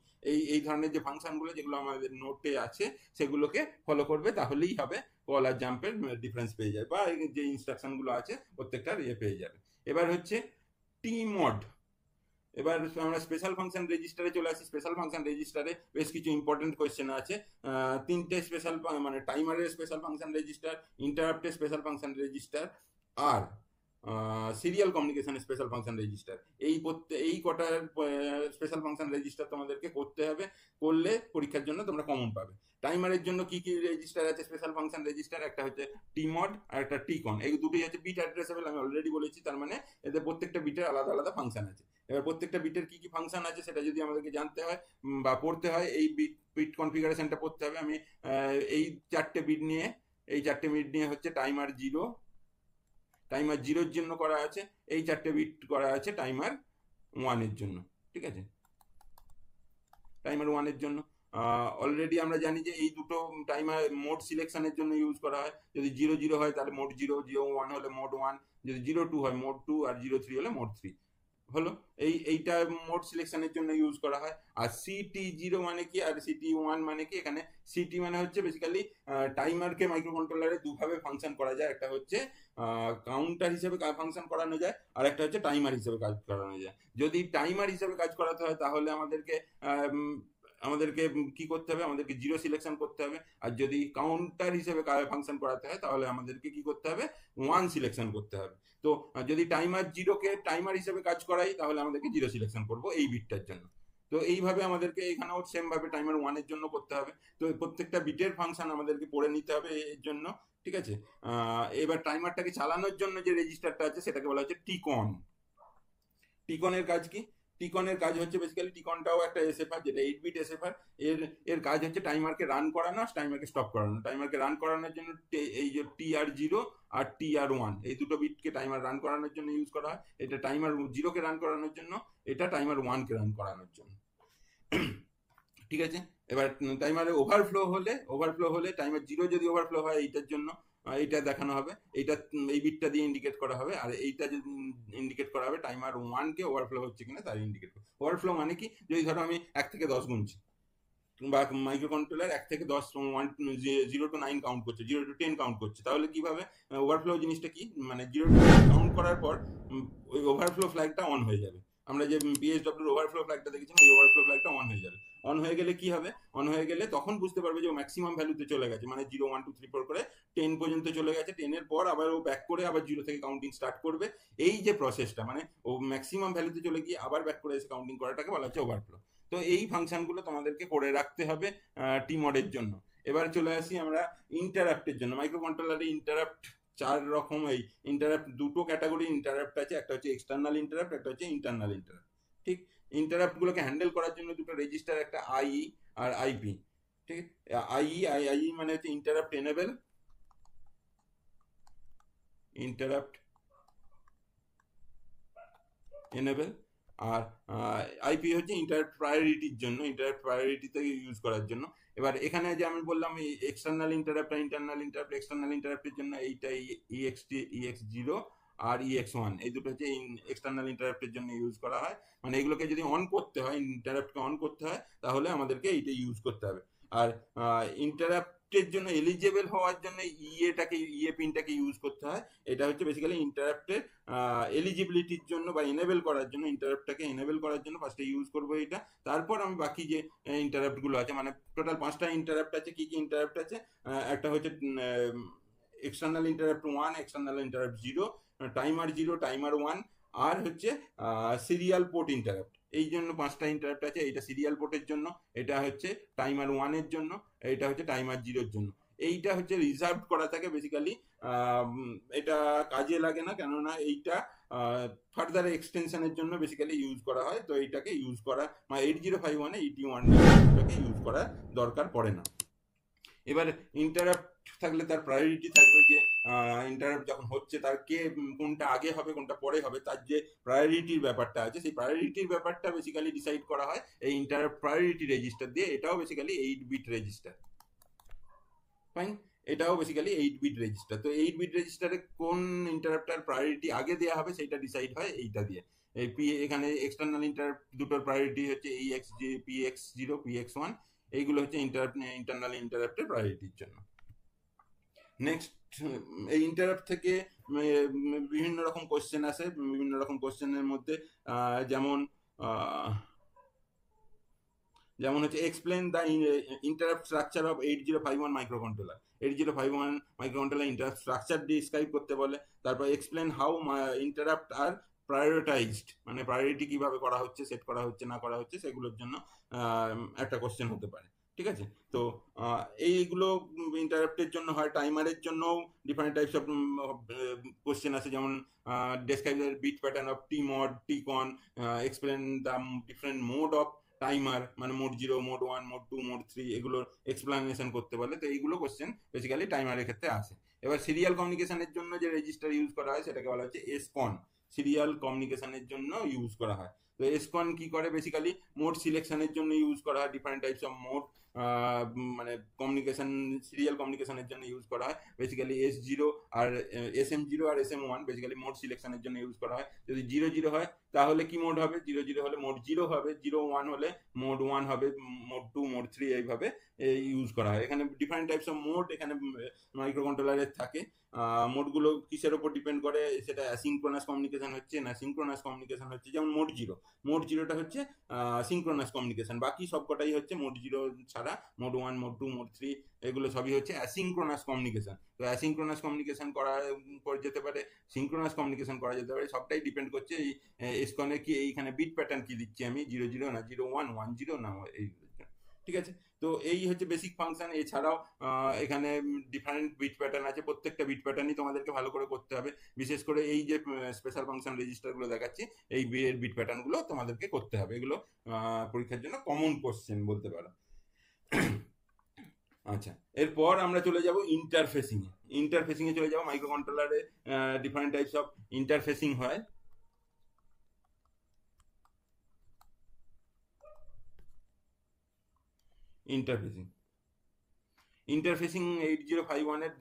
Speaker 1: এই ধরনের যে ফাংশনগুলো যেগুলো আমাদের নোটে আছে সেগুলোকে ফলো করবে, তাহলেই হবে কল আর জাম্পের ডিফারেন্স পেয়ে যাবে, বা যে ইনস্ট্রাকশনগুলো আছে প্রত্যেকটার পেয়ে যাবে। এবার হচ্ছে টিমড। এবার আমরা স্পেশাল ফাংশন রেজিস্টারে চলে আসি। স্পেশাল ফাংশন রেজিস্টারে বেশ কিছু ইম্পর্টেন্ট কোয়েশ্চেন আছে। 3টে স্পেশাল, মানে টাইমারের স্পেশাল ফাংশন রেজিস্টার, ইন্টারাপ্টের স্পেশাল ফাংশন রেজিস্টার, আর সিরিয়াল কমিউনিকেশনের স্পেশাল ফাংশন রেজিস্টার। এই কটার স্পেশাল ফাংশন রেজিস্টার তোমাদেরকে করতে হবে, করলে পরীক্ষার জন্য তোমরা কমন পাবে। টাইমারের জন্য কি কি রেজিস্টার আছে স্পেশাল ফাংশন রেজিস্টার, একটা হচ্ছে টিমড আর একটা টিকন। এই দুটোই হচ্ছে বিট অ্যাড্রেসেবল, আমি অলরেডি বলেছি। তার মানে এদের প্রত্যেকটা বিটের আলাদা আলাদা ফাংশন আছে। এবার প্রত্যেকটা বিটের কি কি ফাংশন আছে সেটা যদি আমাদেরকে জানতে হয় বা পড়তে হয়, এই বিট কনফিগারেশনটা পড়তে হবে। আমি এই 4টে বিট নিয়ে হচ্ছে টাইমার 0 জন্য করা আছে, এই 4টে বিট করা আছে টাইমার 1 জন্য, ঠিক আছে? টাইমার 1 জন্য অলরেডি আমরা জানি যে এই দুটো টাইমার মোড সিলেকশনের জন্য ইউজ করা হয়। যদি 0 হয় তাহলে মোড 0, 01 হলে মোড 1, যদি 02 হয় মোড 2, আর 03 হলে মোড 3 হলো। এইটা মোড সিলেকশনের জন্য ইউজ করা হয়। আর CT0 মানে কি আর CT1 মানে কি, এখানে CT মানে হচ্ছে বেসিক্যালি টাইমারকে মাইক্রোকন্ট্রোলারে দুভাবে ফাংশন করা যায়। একটা হচ্ছে কাউন্টার হিসেবে ফাংশন করানো যায়, আর একটা হচ্ছে টাইমার হিসেবে কাজ করানো যায়। যদি টাইমার হিসেবে কাজ করাতে হয় তাহলে আমাদেরকে কি করতে হবে, আমাদেরকে 0 সিলেকশন করতে হবে। আর যদি কাউন্টার হিসেবে ফাংশন করাতে হয় তাহলে আমাদেরকে কি করতে হবে, 1 সিলেকশন করতে হবে। তো যদি টাইমার 0কে টাইমার হিসেবে কাজ করাই তাহলে আমাদেরকে 0 সিলেকশন করব এই বিটটার জন্য। তো এইভাবে আমাদেরকে এখানেও সেম ভাবে টাইমার 1 এর জন্য করতে হবে। তো প্রত্যেকটা বিটের ফাংশন আমাদেরকে পড়ে নিতে হবে এর জন্য, ঠিক আছে। এবার টাইমারটাকে চালানোর জন্য যে রেজিস্টারটা আছে সেটাকে বলা হচ্ছে টিকন। টিকনের কাজ কি? টিকনের কাজ হচ্ছে বেসিক্যালি, টিকনটাও একটা এসএফআর, যেটা 8 বিট এসএফআর। এর এর কাজ হচ্ছে টাইমারকে রান করানো, টাইমারকে স্টপ করানো। টাইমারকে রান করানোর জন্য এই যে TR0 আর TR1 এই দুটো বিটকে টাইমার রান করানোর জন্য ইউজ করা হয়। এটা টাইমার 0 কে রান করানোর জন্য, এটা টাইমার 1 কে রান করানোর জন্য, ঠিক আছে। এবার টাইমারে ওভারফ্লো হলে টাইমার 0 যদি ওভারফ্লো হয় এইটার জন্য এইটা দেখানো হবে, এইটা এই বিটটা দিয়ে ইন্ডিকেট করা হবে। আর এইটা যদি ইন্ডিকেট করা হবে টাইমার 1 কে ওভারফ্লো হচ্ছে কিনা তার ইন্ডিকেট। ওভারফ্লো মানে কি? যদি ধরো আমি 1 থেকে 10 গুনছি, বা মাইক্রো কন্ট্রোলার 1 থেকে 10 0 to 9 কাউন্ট করছে, 0 to 10 কাউন্ট করছে, তাহলে কিভাবে ওভারফ্লো জিনিসটা কি? মানে 0 to 10 কাউন্ট করার পর ওই ওভারফ্লো ফ্ল্যাগটা অন হয়ে যাবে। আমরা যে পিএসডব্লিউর ওভারফ্লো ফ্ল্যাগটা দেখেছিলাম, ওই ওভারফ্লো ফ্ল্যাগটা অন হয়ে যাবে। অন হয়ে গেলে কি হবে? অন হয়ে গেলে তখন বুঝতে পারবে যে ও ম্যাক্সিমাম ভ্যালুতে চলে গেছে, মানে 0 1 2 3 4 করে 10 পর্যন্ত চলে গেছে। 10 এর পর আবার ও ব্যাক করে আবার 0 থেকে কাউন্টিং স্টার্ট করবে। এই যে প্রসেসটা, মানে ও ম্যাক্সিমাম ভ্যালুতে চলে গিয়ে আবার ব্যাক করে এসে কাউন্টিং করাটাকে বলা হচ্ছে ওভারফ্লো। তো এই ফাংশনগুলো তোমাদেরকে করে রাখতে হবে টিমোডের জন্য। এবার চলে আসি আমরা ইন্টারাপ্টের জন্য। মাইক্রো কন্ট্রোলারে ইন্টারাপ্ট 4 রকম, এই ইন্টারাপ্ট দুটো ক্যাটাগরি ইন্টারাপ্ট আছে, একটা হচ্ছে এক্সটার্নাল ইন্টারাপ্ট, একটা হচ্ছে ইন্টারনাল ইন্টারাপ্ট, ঠিক। ইন্টারাপ্টগুলোকে হ্যান্ডেল করার জন্য দুটো রেজিস্টার, একটা আইই আর আইপি, ঠিক। আইই মানে হচ্ছে ইন্টারাপ্ট এনেবেল, আর আইপি হচ্ছে ইন্টারাপ্ট প্রায়োরিটির জন্য, ইন্টারাপ্ট প্রায়োরিটিতে ইউজ করার জন্য। এবার এখানে যে আমি বললাম এই এক্সটার্নাল ইন্টারাপ্ট আর ইন্টারনাল ইন্টারাপ্ট, এক্সটার্নাল ইন্টারাপ্টের জন্য এইটা EX0 আর EX1, এই দুটো হচ্ছে এক্সটার্নাল ইন্টারাপ্টের জন্য ইউজ করা হয়। মানে এগুলোকে যদি অন করতে হয়, ইন্টারাপ্টকে অন করতে হয়, তাহলে আমাদেরকে এইটা ইউজ করতে হবে। আর ইন্টারাপ্টের জন্য এলিজেবল হওয়ার জন্য ইএ পিনটাকে ইউজ করতে হয়। এটা হচ্ছে বেসিক্যালি ইন্টারাপ্টের এলিজিবিলিটির জন্য বা এনেবেল করার জন্য, ইন্টারাপ্টটাকে এনেবেল করার জন্য ফার্স্টে ইউজ করবো এটা। তারপর আমি বাকি যে ইন্টারাপ্টগুলো আছে, মানে টোটাল 5টা ইন্টারাপ্ট আছে। কি কি ইন্টারাপ্ট আছে? একটা হচ্ছে external interrupt 1, external interrupt 0, timer 0, timer 1, আর হচ্ছে সিরিয়াল পোর্ট ইন্টারাপ্ট। এই জন্য 5টা ইন্টারাপ্ট আছে। এইটা সিরিয়াল পোর্টের জন্য, এটা হচ্ছে টাইমার 1 এর জন্য, এটা হচ্ছে টাইমার 0 এর জন্য। এইটা হচ্ছে রিজার্ভ করা থাকে বেসিক্যালি, এটা কাজে লাগে না, কেননা এইটা ফার্দার এক্সটেনশনের জন্য বেসিক্যালি ইউজ করা হয়। তো এইটাকে ইউজ করা, মানে 8051 এ ET1 টাকে ইউজ করা দরকার পড়ে না। এবার ইন্টারাপ্ট থাকলে তার প্রায়োরিটি থাকবে, যে ইন্টারাপ্ট যখন হচ্ছে তার কোনটা আগে হবে কোনটা পরে হবে, তার যে প্রায়োরিটির ব্যাপারটা আছে, সেই প্রায়োরিটির ব্যাপারটা বেসিক্যালি ডিসাইড করা হয় এই ইন্টারাপ্ট প্রায়োরিটি রেজিস্টার দিয়ে। এটাও বেসিক্যালি 8 বিট রেজিস্টার, ফাইন। এটাও বেসিক্যালি 8 বিট রেজিস্টার। তো 8 বিট রেজিস্টারে কোন ইন্টারাপ্টার প্রায়োরিটি আগে দেওয়া হবে সেটা ডিসাইড হয় এইটা দিয়ে। এখানে এক্সটার্নাল ইন্টারাপ্ট দুটোর প্রায়োরিটি হচ্ছে PX0, PX1, এইগুলো হচ্ছে ইন্টারনাল ইন্টারাপ্টের প্রায়োরিটির জন্য। নেক্সট, এই ইন্টারাপ্ট থেকে বিভিন্ন রকম কোশ্চেন আসে। বিভিন্ন রকম কোশ্চেনের মধ্যে যেমন হচ্ছে explain the interrupt structure of 8051 microcontroller. 8051 microcontroller interrupt structure describe করতে বলে। তারপর explain how interrupt are prioritized, মানে প্রায়োরিটি কিভাবে করা হচ্ছে, সেট করা হচ্ছে না করা হচ্ছে, সেগুলোর জন্য একটা কোশ্চেন হতে পারে, ঠিক আছে। তো এইগুলো ইন্টারাপ্টের জন্য হয়। টাইমারের জন্য ডিফারেন্ট টাইপস অফ কোশ্চেন আছে, যেমন describe the bit pattern of TMOD, TCON, explain the different mode of timer, মানে মোড 0, মোড 1, মোড 2, মোড 3, এগুলোর এক্সপ্লানেশন করতে বলে। তো এইগুলো কোশ্চেন বেসিক্যালি টাইমারের ক্ষেত্রে আসে। এবার সিরিয়াল কমিউনিকেশনের জন্য যে রেজিস্টার ইউজ করা হয় সেটাকে বলা হচ্ছে এসকন। সিরিয়াল কমিউনিকেশনের জন্য ইউজ করা হয়। তো এসকন কি করে? বেসিক্যালি মোড সিলেকশনের জন্য ইউজ করা হয়। ডিফারেন্ট টাইপস অফ মোড, মানে কমিউনিকেশন, সিরিয়াল কমিউনিকেশনের জন্য ইউজ করা হয়। বেসিক্যালি S0 আর SM0 আর SM1 বেসিক্যালি মোড সিলেকশনের জন্য ইউজ করা হয়। যদি 0 হয় তাহলে কি মোড হবে? 0 হলে মোড 0 হবে, 0 1 হলে মোড 1 হবে, মোড 2, মোড 3, এইভাবে ইউজ করা হয়। এখানে ডিফারেন্ট টাইপস অফ মোড এখানে মাইক্রো কন্ট্রোলারের থাকে। মোডগুলো কিসের উপর ডিপেন্ড করে? সেটা অ্যাসিনক্রোনাস কমিউনিকেশন হচ্ছে না সিনক্রোনাস কমিউনিকেশন হচ্ছে। যেমন মোড 0, মোড জিরোটা হচ্ছে সিঙ্ক্রোনাস কমিউনিকেশন, বাকি সবকটাই হচ্ছে মোড জিরো ছাড়া mode one, mode two, mode three এগুলো সবই হচ্ছে অ্যাসিঙ্ক্রোনাস কমিউনিকেশন। তো অ্যাসিঙ্ক্রোনাস কমিউনিকেশন করা যেতে পারে, সিঙ্ক্রোনাস কমিউনিকেশন করা যেতে পারে, সবটাই ডিপেন্ড করছে এই এসকনের কি এইখানে বিট প্যাটার্ন কি দিচ্ছি আমি, 0 0 না 0 1 1 0 না এই, ঠিক আছে। তো এই হচ্ছে বেসিক ফাংশন। এছাড়াও এখানে ডিফারেন্ট বিট প্যাটার্ন আছে, প্রত্যেকটা বিট প্যাটার্নই তোমাদেরকে ভালো করে করতে হবে, বিশেষ করে এই যে স্পেশাল ফাংশন রেজিস্টারগুলো দেখাচ্ছি এই বিট প্যাটার্নগুলো তোমাদেরকে করতে হবে, এগুলো পরীক্ষার জন্য কমন কোশ্চেন বলতে পারো। আচ্ছা, এরপর আমরা চলে যাব ইন্টারফেসিং এ। ইন্টারফেসিং এ চলে যাব, মাইক্রো কন্ট্রোলারে ডিফারেন্ট টাইপস অফ ইন্টারফেসিং হয়। ইন্টারফেসিং 8051 এর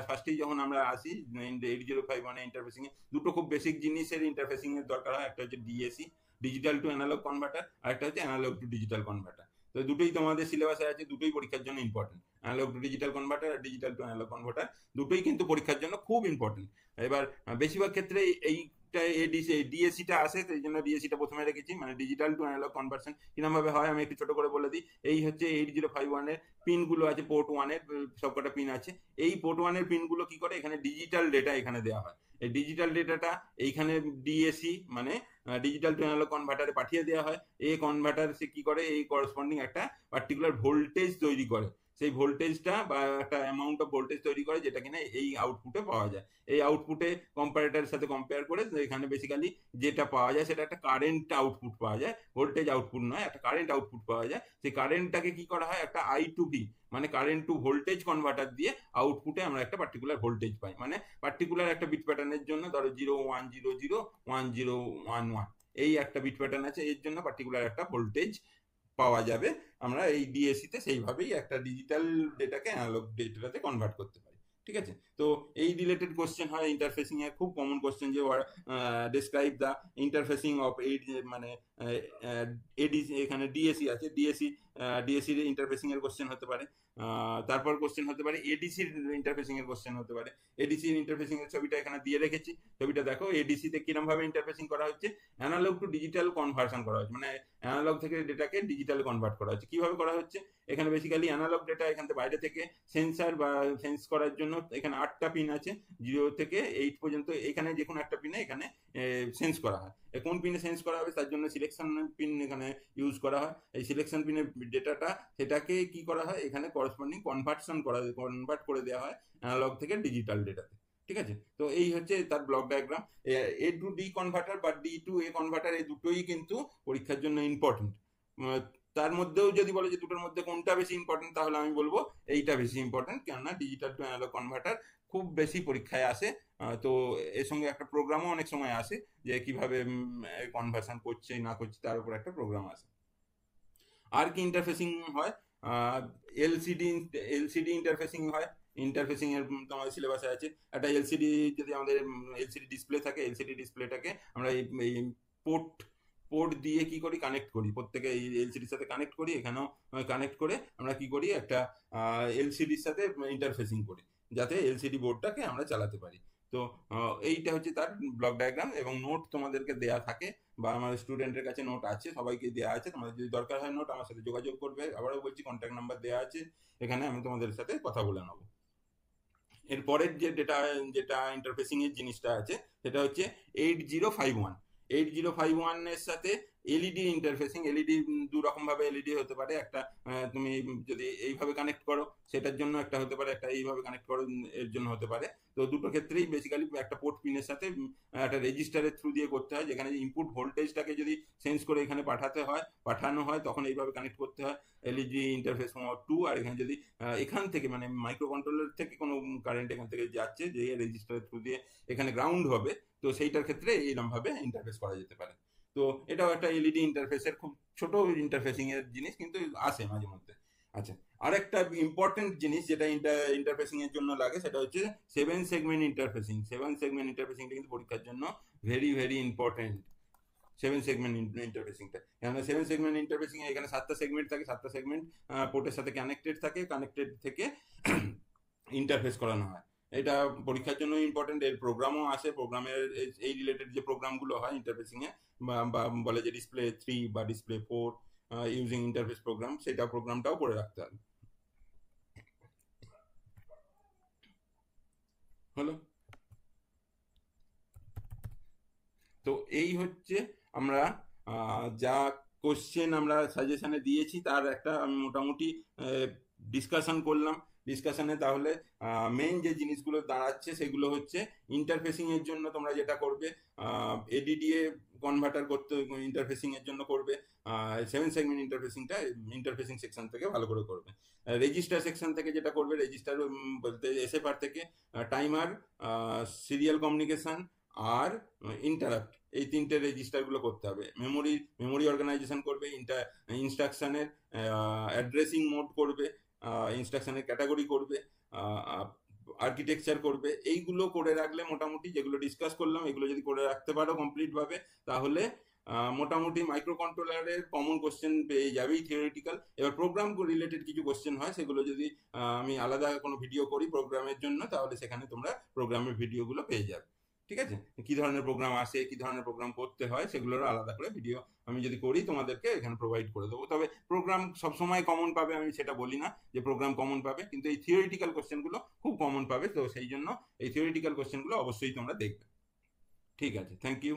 Speaker 1: ফার্স্টেই যখন আমরা আসি 8051 এ ইন্টারফেসিং এ দুটো খুব বেসিক জিনিসের ইন্টারফেসিং এর দরকার হয়, একটা হচ্ছে DAC, digital to analog converter, আর একটা হচ্ছে অ্যানালগ টু ডিজিটাল কনভার্টার। তো দুটোই তোমাদের সিলেবাসে আছে, দুটোই পরীক্ষার জন্য important. Analog to digital converter আর ডিজিটাল টু অ্যানালগ কনভার্টার দুটোই কিন্তু পরীক্ষার জন্য খুব ইম্পর্টেন্ট। এবার বেশিরভাগ ক্ষেত্রে এইটা ডিএসিটা আসে, সেই জন্য ডিএসিটা প্রথমে রেখেছি, মানে ডিজিটাল টু অ্যানালগ কনভার্সন কিরকম ভাবে হয় আমি একটু ছোট করে বলে দিই। এই হচ্ছে 8051 এর পিনগুলো আছে, পোর্ট ওয়ানের সবকটা পিন আছে। এই পোর্ট ওয়ানের পিনগুলো কি করে, এখানে ডিজিটাল ডেটা এখানে দেওয়া হয়, এই ডিজিটাল ডেটাটা এইখানে ডিএসি মানে ডিজিটাল টু অ্যানালগ কনভার্টারে পাঠিয়ে দেওয়া হয়। এই কনভার্টার সে কি করে, এই করসপন্ডিং একটা পার্টিকুলার ভোল্টেজ তৈরি করে, সেই ভোল্টেজটা বা একটা অ্যামাউন্ট অফ ভোল্টেজ তৈরি করে যেটা কিনা এই আউটপুটে পাওয়া যায়। এই আউটপুটে কম্পারেটারের সাথে কম্পেয়ার করে এখানে বেসিক্যালি যেটা পাওয়া যায় সেটা একটা কারেন্ট আউটপুট পাওয়া যায়, ভোল্টেজ আউটপুট নয়, একটা কারেন্ট আউটপুট পাওয়া যায়। সেই কারেন্টটাকে কি করা হয়, একটা আই টু ভি মানে কারেন্ট টু ভোল্টেজ কনভার্টার দিয়ে আউটপুটে আমরা একটা পার্টিকুলার ভোল্টেজ পাই, মানে পার্টিকুলার একটা বিট প্যাটার্নের জন্য ধরো 0 1 0 0 1 0 1 1 এই একটা বিট প্যাটার্ন আছে, এর জন্য পার্টিকুলার একটা ভোল্টেজ পাওয়া যাবে। আমরা এই ডিএসি তে সেইভাবেই একটা ডিজিটাল ডেটাকে অ্যানালগ ডেটাতে কনভার্ট করতে পারি, ঠিক আছে। তো এই রিলেটেড কোশ্চেন হয় ইন্টারফেসিং এর, খুব কমন কোশ্চেন, যে ডেসক্রাইব দ্য ইন্টারফেসিং অফ এই মানে এডিসি, এখানে ডিএসি আছে, ডিএসির ইন্টারফেসিং এর কোশ্চেন হতে পারে। তারপর কোশ্চেন হতে পারে এডিসির ইন্টারফেসিং এর কোশ্চেন হতে পারে। এডিসির ইন্টারফেসিং এর ছবিটা এখানে দিয়ে রেখেছি, ছবিটা দেখো। এডিসি তে কিরকম ভাবে ইন্টারফেসিং করা হচ্ছে, অ্যানালগ টু ডিজিটাল কনভার্সন করা হচ্ছে, মানে অ্যানালগ থেকে ডেটাকে ডিজিটাল কনভার্ট করা হচ্ছে। কিভাবে করা হচ্ছে, এখানে বেসিক্যালি অ্যানালগ ডেটা এখান থেকে বাইরে থেকে সেন্সার বা সেন্স করার জন্য এখানে 8টা পিন আছে, 0 থেকে 8 পর্যন্ত। এখানে যে কোনো একটা পিনে এখানে সেন্স করা হয়, কোন পিনে সেন্স করা হবে তার জন্য সিলেকশন পিন এখানে ইউজ করা হয়। এই সিলেকশন পিনের ডেটাটা সেটাকে কি করা হয়, এখানে করসপন্ডিং কনভার্ট করে দেওয়া হয় অ্যানালগ থেকে ডিজিটাল ডেটাতে, ঠিক আছে। তো এই হচ্ছে তার ব্লক ডায়াগ্রাম। এ টু ডি কনভার্টার বা ডি টু এ কনভার্টার এই দুটোই কিন্তু পরীক্ষার জন্য ইম্পর্টেন্ট। তার মধ্যেও যদি বলে যে দুটোর মধ্যে কোনটা বেশি ইম্পর্টেন্ট, তাহলে আমি বলবো এইটা বেশি ইম্পর্টেন্ট, কেননা ডিজিটাল টু অ্যানালগ কনভার্টার খুব বেশি পরীক্ষায় আসে। তো এর সঙ্গে একটা প্রোগ্রামও অনেক সময় আসে, যে কিভাবে কনভার্সন করছে না করছে তার উপর একটা প্রোগ্রাম আসে। আর কি ইন্টারফেসিং হয়, এলসিডি ইন্টারফেসিং হয়। ইন্টারফেসিং এর তোমাদের সিলেবাসে আছে, একটা এলসিডি যদি আমাদের এলসিডি ডিসপ্লে থাকে, এলসিডি ডিসপ্লেটাকে আমরা এই পোর্ট পোর্ট দিয়ে কি করি, কানেক্ট করি, প্রত্যেকে এই এলসিডির সাথে কানেক্ট করি, এখানেও কানেক্ট করে আমরা কি করি, একটা এলসিডির সাথে ইন্টারফেসিং করি যাতে এলসিডি বোর্ডটাকে আমরা চালাতে পারি। তো এইটা হচ্ছে তার ব্লক ডায়াগ্রাম, এবং নোট তোমাদেরকে দেয়া থাকে বা আমাদের স্টুডেন্টের কাছে নোট আছে, সবাইকে দেওয়া আছে। তোমাদের যদি দরকার হয় নোট, আমার সাথে যোগাযোগ করবে। আবারও বলছি, কন্ট্যাক্ট নাম্বার দেওয়া আছে এখানে, আমি তোমাদের সাথে কথা বলে নেবো। এরপরের যে যেটা ইন্টারফেসিং এর জিনিসটা আছে সেটা হচ্ছে 8051। 8051 এর সাথে এলইডি ইন্টারফেসিং। এলইডি দু রকম ভাবে এলইডি হতে পারে, একটা তুমি যদি এইভাবে কানেক্ট করো সেটার জন্য একটা হতে পারে, একটা এইভাবে কানেক্ট করো এর জন্য হতে পারে। তো দুটো ক্ষেত্রেই বেসিক্যালি একটা পোর্ট পিনের সাথে একটা রেজিস্টারের থ্রু দিয়ে করতে হয়, যেখানে ইনপুট ভোল্টেজটাকে যদি সেন্স করে এখানে পাঠানো হয় তখন এইভাবে কানেক্ট করতে হয়, এলইডি ইন্টারফেস মোড 2। আর এখানে যদি এখান থেকে মানে মাইক্রো কন্ট্রোলার থেকে কোনো কারেন্ট এখান থেকে যাচ্ছে, যে রেজিস্টারের থ্রু দিয়ে এখানে গ্রাউন্ড হবে, তো সেইটার ক্ষেত্রে এইরকম ভাবে ইন্টারফেস করা যেতে পারে। তো এটাও একটা এলইডি ইন্টারফেসের খুব ছোট ইন্টারফেসিং এর জিনিস, কিন্তু আসে মাঝে মধ্যে। আচ্ছা, আরেকটা ইম্পর্টেন্ট জিনিস যেটা ইন্টারফেসিং এর জন্য লাগে সেটা হচ্ছে 7 সেগমেন্ট ইন্টারফেসিং। 7 সেগমেন্ট ইন্টারফেসিংটা কিন্তু পরীক্ষার জন্য ভেরি ভেরি ইম্পর্টেন্ট। 7 সেগমেন্ট ইন্টারফেসিংটা, কেননা 7 সেগমেন্ট ইন্টারফেসিং এখানে 7টা সেগমেন্ট থাকে, 7টা সেগমেন্ট পোর্টের সাথে কানেক্টেড থাকে, কানেক্টেড থেকে ইন্টারফেস করানো হয়। এটা পরীক্ষার জন্য ইম্পর্টেন্ট। এর প্রোগ্রামও আসে, প্রোগ্রামের এই রিলেটেড যে প্রোগ্রামগুলো হয় ইন্টারফেসিংয়ে, বা বলে যে ডিসপ্লে 3 বা ডিসপ্লে 4 ইউজিং ইন্টারফেস প্রোগ্রাম, সেটা প্রোগ্রামটাও করে রাখতে হবে। হলো। তো এই হচ্ছে আমরা যা কোশ্চেন আমরা সাজেশনে দিয়েছি তার একটা আমি মোটামুটি ডিসকাশন করলাম। ডিসকাশনে তাহলে মেইন যে জিনিসগুলো দাঁড়াচ্ছে সেগুলো হচ্ছে ইন্টারফেসিং এর জন্য তোমরা যেটা করবে, এডিডিএ কনভার্টার করতে ইন্টারফেসিং এর জন্য করবে 7 সেগমেন্ট ইন্টারফেসিংটা ইন্টারফেসিং সেকশন থেকে ভালো করে করবে। রেজিস্টার সেকশন থেকে যেটা করবে, রেজিস্টার বলতে এসএফআর থেকে টাইমার, সিরিয়াল কমিউনিকেশন আর ইন্টারাপ্ট, এই তিনটে রেজিস্টারগুলো করতে হবে। মেমোরি অর্গানাইজেশন করবে, ইনস্ট্রাকশনের অ্যাড্রেসিং মোড করবে, ইনস্ট্রাকশনের ক্যাটাগরি করবে, আর্কিটেকচার করবে। এইগুলো করে রাখলে মোটামুটি যেগুলো ডিসকাস করলাম এগুলো যদি করে রাখতে পারো কমপ্লিটভাবে, তাহলে মোটামুটি মাইক্রো কন্ট্রোলারের কমন কোশ্চেন পেয়ে যাবেই থিওরিটিক্যাল। এবার প্রোগ্রাম রিলেটেড কিছু কোশ্চেন হয়, সেগুলো যদি আমি আলাদা কোনো ভিডিও করি প্রোগ্রামের জন্য, তাহলে সেখানে তোমরা প্রোগ্রামের ভিডিওগুলো পেয়ে যাবে। ঠিক আছে, কি ধরনের প্রোগ্রাম আসে, কি ধরনের প্রোগ্রাম করতে হয়, সেগুলোর আলাদা করে ভিডিও আমি যদি করি তোমাদেরকে এখানে প্রোভাইড করে দেবো। তবে প্রোগ্রাম সবসময় কমন পাবে আমি সেটা বলি না যে প্রোগ্রাম কমন পাবে, কিন্তু এই থিওরিটিক্যাল কোশ্চেনগুলো খুব কমন পাবে। তো সেই জন্য এই থিওরিটিক্যাল কোশ্চেনগুলো অবশ্যই তোমরা দেখবে। ঠিক আছে, থ্যাংক ইউ।